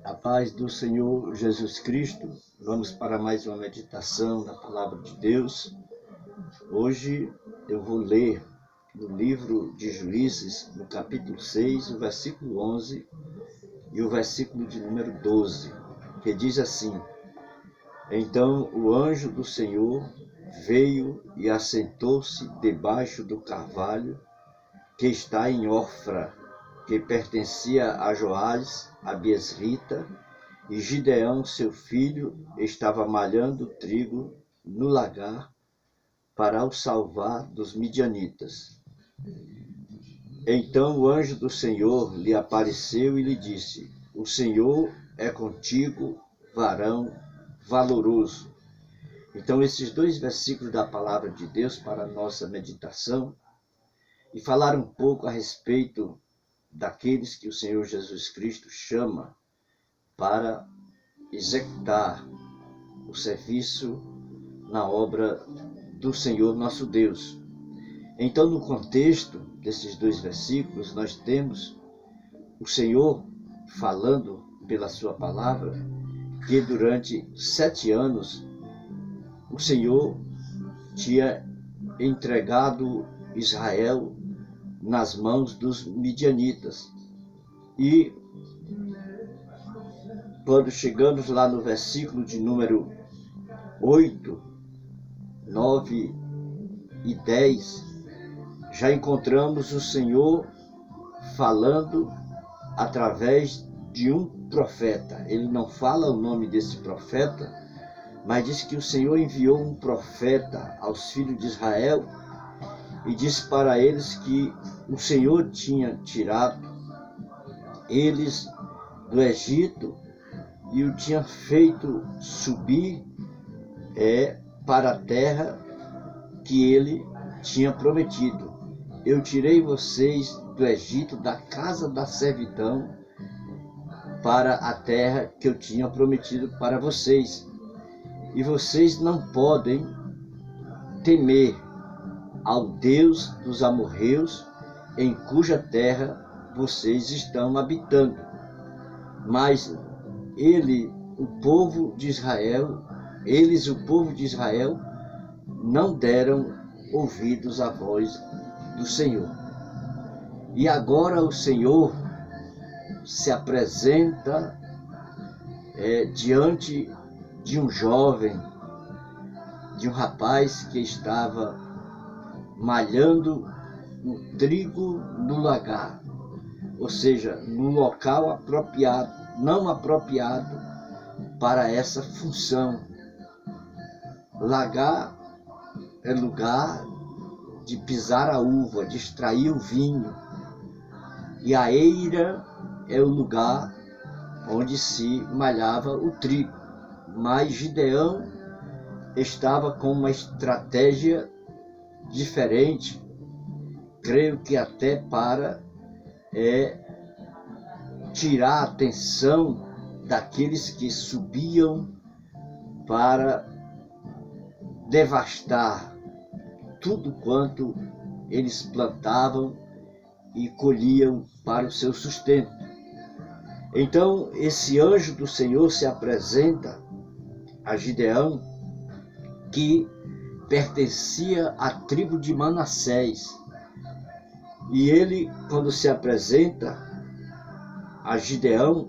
A paz do Senhor Jesus Cristo. Vamos para mais uma meditação na Palavra de Deus. Hoje eu vou ler no livro de Juízes, no capítulo 6, o versículo 11 e o versículo de número 12, que diz assim: Então o anjo do Senhor veio e assentou-se debaixo do carvalho que está em Ofra, que pertencia a Joás, a Biesrita, e Gideão, seu filho, estava malhando trigo no lagar para o salvar dos midianitas. Então o anjo do Senhor lhe apareceu e lhe disse: O Senhor é contigo, varão valoroso. Então esses dois versículos da palavra de Deus para a nossa meditação, e falar um pouco a respeito daqueles que o Senhor Jesus Cristo chama para executar o serviço na obra do Senhor nosso Deus. Então, no contexto desses dois versículos, nós temos o Senhor falando pela sua palavra que durante 7 anos o Senhor tinha entregado Israel nas mãos dos midianitas. E quando chegamos lá no versículo de número 8, 9 e 10, já encontramos o Senhor falando através de um profeta. Ele não fala o nome desse profeta, mas diz que o Senhor enviou um profeta aos filhos de Israel e disse para eles que o Senhor tinha tirado eles do Egito e o tinha feito subir para a terra que ele tinha prometido. Eu tirei vocês do Egito, da casa da servidão, para a terra que eu tinha prometido para vocês. E vocês não podem temer ao Deus dos amorreus, em cuja terra vocês estão habitando. Mas o povo de Israel, não deram ouvidos à voz do Senhor. E agora o Senhor se apresenta diante de um jovem, de um rapaz que estava malhando o trigo no lagar, ou seja, no local apropriado, não apropriado para essa função. Lagar é lugar de pisar a uva, de extrair o vinho, e a eira é o lugar onde se malhava o trigo. Mas Gideão estava com uma estratégia diferente, creio que até para tirar a atenção daqueles que subiam para devastar tudo quanto eles plantavam e colhiam para o seu sustento. Então esse anjo do Senhor se apresenta a Gideão, que pertencia à tribo de Manassés. E ele, quando se apresenta a Gideão,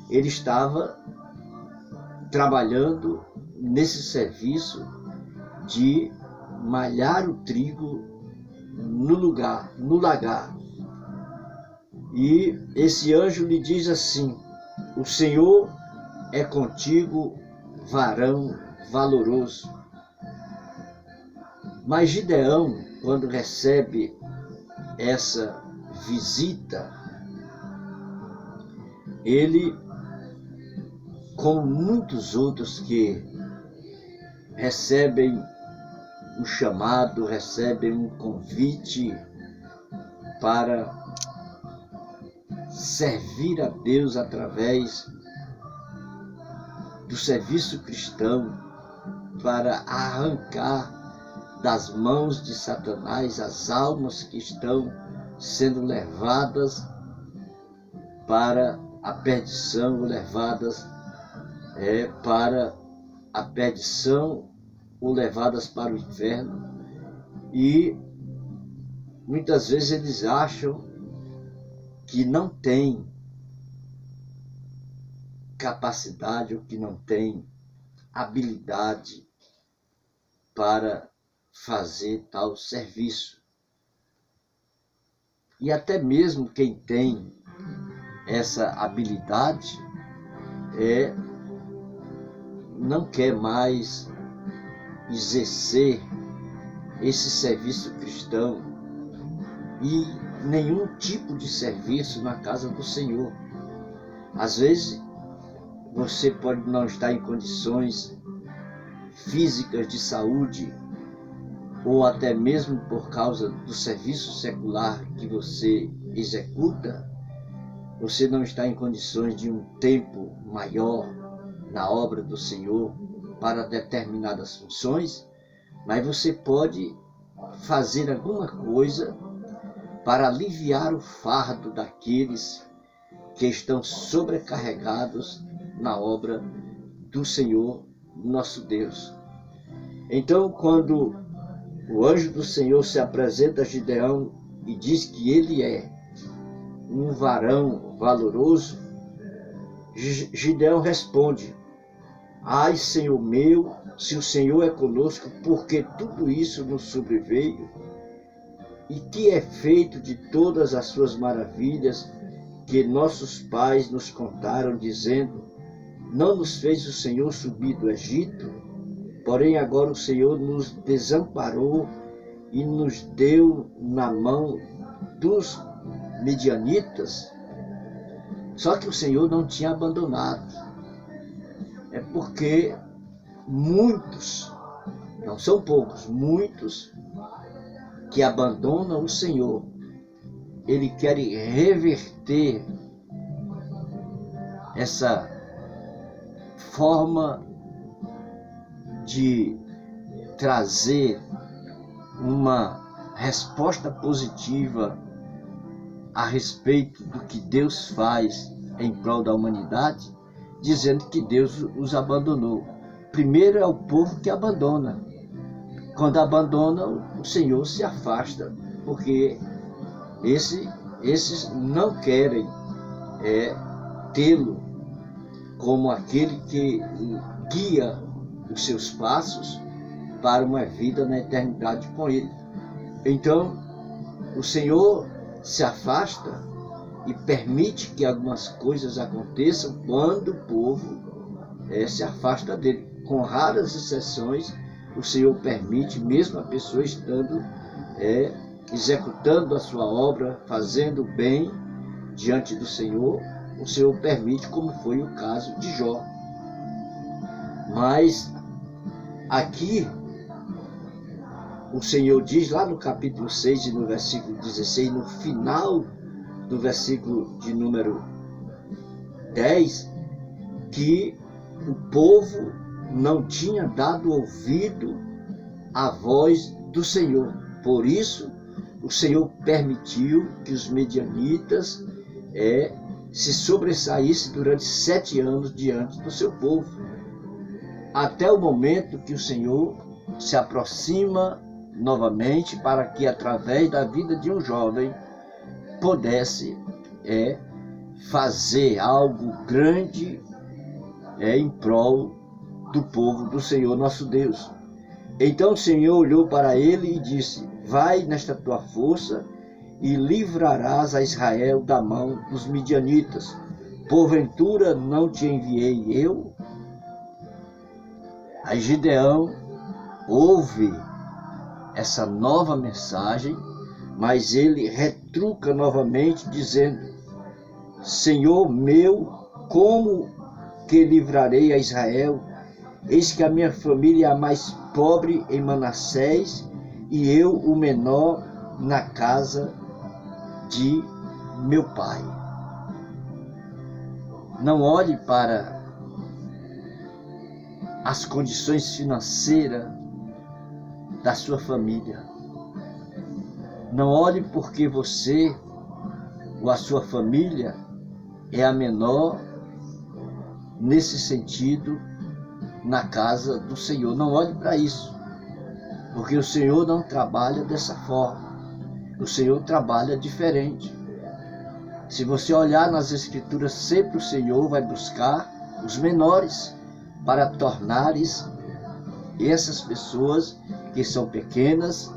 ele estava trabalhando nesse serviço de malhar o trigo no lagar. E esse anjo lhe diz assim: O Senhor é contigo, varão valoroso. Mas Gideão, quando recebe essa visita, ele, como muitos outros que recebem um chamado, recebem um convite para servir a Deus através do serviço cristão, para arrancar das mãos de Satanás as almas que estão sendo levadas para à perdição, ou levadas para a perdição, ou levadas para o inferno. E muitas vezes eles acham que não tem capacidade, ou que não tem habilidade para fazer tal serviço. E até mesmo quem tem essa habilidade não quer mais exercer esse serviço cristão e nenhum tipo de serviço na casa do Senhor. Às vezes você pode não estar em condições físicas de saúde, ou até mesmo por causa do serviço secular que você executa, você não está em condições de um tempo maior na obra do Senhor para determinadas funções, mas você pode fazer alguma coisa para aliviar o fardo daqueles que estão sobrecarregados na obra do Senhor nosso Deus. Então, quando o anjo do Senhor se apresenta a Gideão e diz que ele é um varão valoroso, Gideão responde: ai, Senhor meu, se o Senhor é conosco, porque tudo isso nos sobreveio? E que é feito de todas as suas maravilhas que nossos pais nos contaram, dizendo: não nos fez o Senhor subir do Egito? Porém agora o Senhor nos desamparou e nos deu na mão dos midianitas. Só que o Senhor não tinha abandonado. É porque muitos, não são poucos, muitos que abandonam o Senhor, ele quer reverter essa forma de trazer uma resposta positiva a respeito do que Deus faz em prol da humanidade, dizendo que Deus os abandonou. Primeiro é o povo que abandona. Quando abandona, o Senhor se afasta, porque esses não querem tê-lo como aquele que guia os seus passos para uma vida na eternidade com ele. Então, o Senhor se afasta e permite que algumas coisas aconteçam quando o povo se afasta dele. Com raras exceções, o Senhor permite, mesmo a pessoa estando executando a sua obra, fazendo bem diante do Senhor, o Senhor permite, como foi o caso de Jó. Mas aqui o Senhor diz lá no capítulo 6 e no versículo 16, no final do versículo de número 10, que o povo não tinha dado ouvido à voz do Senhor. Por isso, o Senhor permitiu que os medianitas se sobressaíssem durante 7 anos diante do seu povo, até o momento que o Senhor se aproxima novamente para que, através da vida de um jovem, pudesse fazer algo grande em prol do povo do Senhor nosso Deus. Então o Senhor olhou para ele e disse: vai nesta tua força e livrarás a Israel da mão dos midianitas. Porventura não te enviei eu? Aí Gideão ouve essa nova mensagem, mas ele retruca novamente, dizendo: Senhor meu, como que livrarei a Israel? Eis que a minha família é a mais pobre em Manassés, e eu o menor na casa de meu pai. Não olhe para as condições financeiras da sua família. Não olhe porque você ou a sua família é a menor nesse sentido na casa do Senhor. Não olhe para isso, porque o Senhor não trabalha dessa forma. O Senhor trabalha diferente. Se você olhar nas Escrituras, sempre o Senhor vai buscar os menores para tornares essas pessoas que são pequenas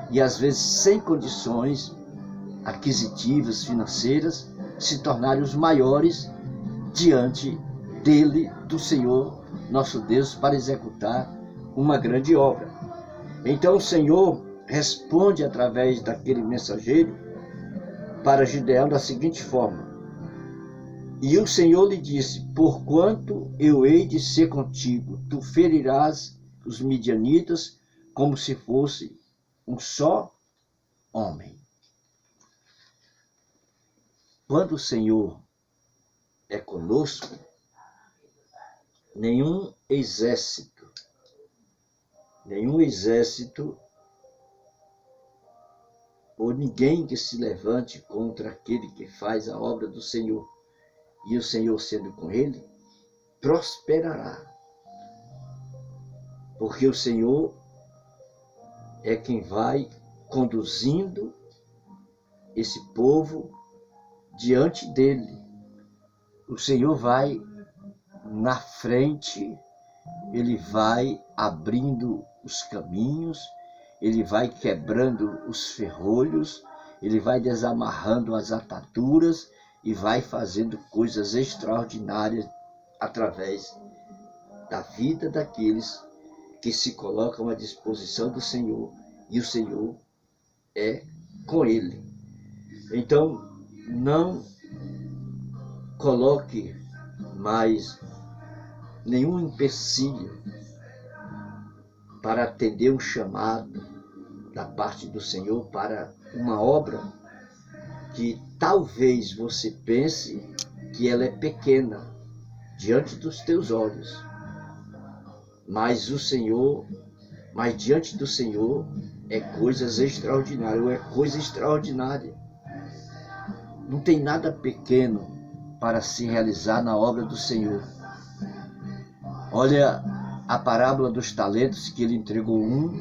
e às vezes sem condições aquisitivas, financeiras, se tornarem os maiores diante dele, do Senhor, nosso Deus, para executar uma grande obra. Então o Senhor responde através daquele mensageiro para Gideão da seguinte forma: e o Senhor lhe disse, porquanto eu hei de ser contigo, tu ferirás os midianitas como se fosse um só homem. Quando o Senhor é conosco, nenhum exército ou ninguém que se levante contra aquele que faz a obra do Senhor, e o Senhor sendo com ele, prosperará. Porque o Senhor é quem vai conduzindo esse povo diante dele. O Senhor vai na frente, ele vai abrindo os caminhos, ele vai quebrando os ferrolhos, ele vai desamarrando as ataduras e vai fazendo coisas extraordinárias através da vida daqueles que se colocam à disposição do Senhor, e o Senhor é com ele. Então, não coloque mais nenhum empecilho para atender um chamado da parte do Senhor para uma obra que talvez você pense que ela é pequena diante dos teus olhos, mas diante do Senhor é coisas extraordinárias, ou é coisa extraordinária. Não tem nada pequeno para se realizar na obra do Senhor. Olha a parábola dos talentos, que ele entregou um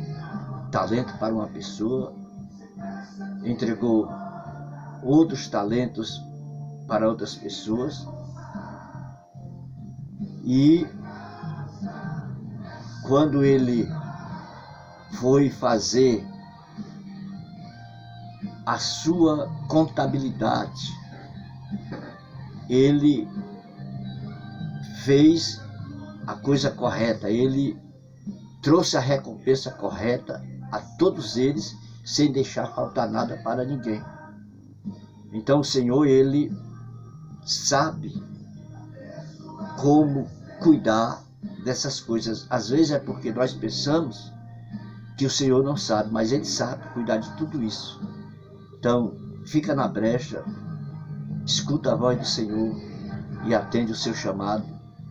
talento para uma pessoa, entregou outros talentos para outras pessoas, e quando ele foi fazer a sua contabilidade, ele fez a coisa correta, ele trouxe a recompensa correta a todos eles, sem deixar faltar nada para ninguém. Então o Senhor, ele sabe como cuidar dessas coisas. Às vezes é porque nós pensamos que o Senhor não sabe, mas ele sabe cuidar de tudo isso. Então, fica na brecha, escuta a voz do Senhor e atende o seu chamado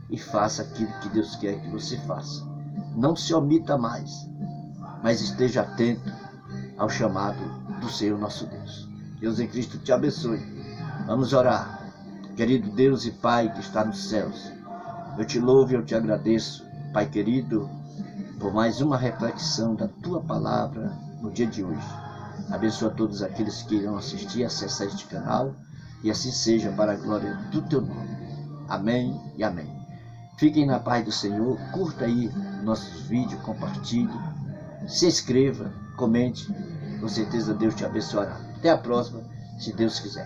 e faça aquilo que Deus quer que você faça. Não se omita mais, mas esteja atento ao chamado do Senhor nosso Deus. Deus em Cristo te abençoe. Vamos orar. Querido Deus e Pai que está nos céus, eu te louvo e eu te agradeço, Pai querido, por mais uma reflexão da Tua Palavra no dia de hoje. Abençoa todos aqueles que irão assistir e acessar este canal, e assim seja para a glória do Teu nome. Amém e amém. Fiquem na paz do Senhor, curta aí nossos vídeos, compartilhe, se inscreva, comente, com certeza Deus te abençoará. Até a próxima, se Deus quiser.